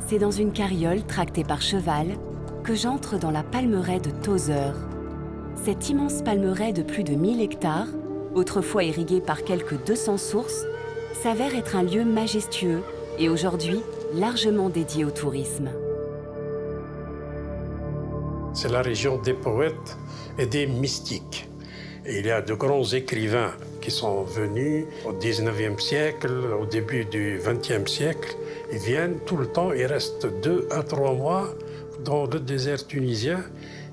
C'est dans une carriole tractée par cheval que j'entre dans la palmeraie de Tozeur. Cet immense palmeraie de plus de 1000 hectares, autrefois irrigué par quelques 200 sources, s'avère être un lieu majestueux et aujourd'hui largement dédié au tourisme. C'est la région des poètes et des mystiques. Et il y a de grands écrivains qui sont venus au 19e siècle, au début du 20e siècle. Ils viennent tout le temps, ils restent 2 à 3 mois dans le désert tunisien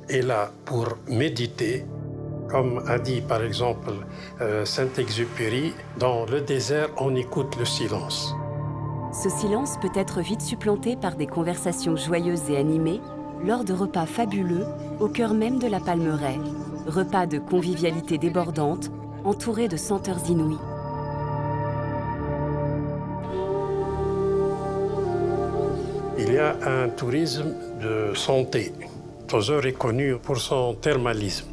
et là pour méditer. Comme a dit par exemple Saint-Exupéry, dans le désert, on écoute le silence. Ce silence peut être vite supplanté par des conversations joyeuses et animées lors de repas fabuleux au cœur même de la palmeraie. Repas de convivialité débordante, entourés de senteurs inouïes. Il y a un tourisme de santé. Tozeur est connu pour son thermalisme.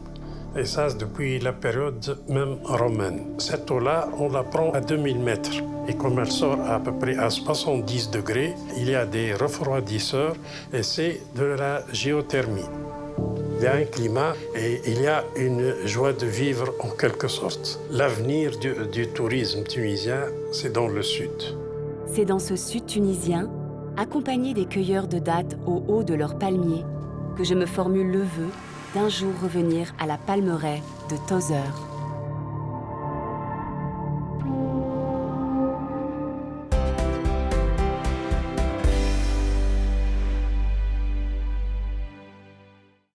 Et ça, depuis la période même romaine. Cette eau-là, on la prend à 2000 mètres. Et comme elle sort à peu près à 70 degrés, il y a des refroidisseurs et c'est de la géothermie. Il y a un climat et il y a une joie de vivre en quelque sorte. L'avenir du tourisme tunisien, c'est dans le sud. C'est dans ce sud tunisien, accompagné des cueilleurs de dattes au haut de leurs palmiers, que je me formule le vœu d'un jour revenir à la palmeraie de Tozeur.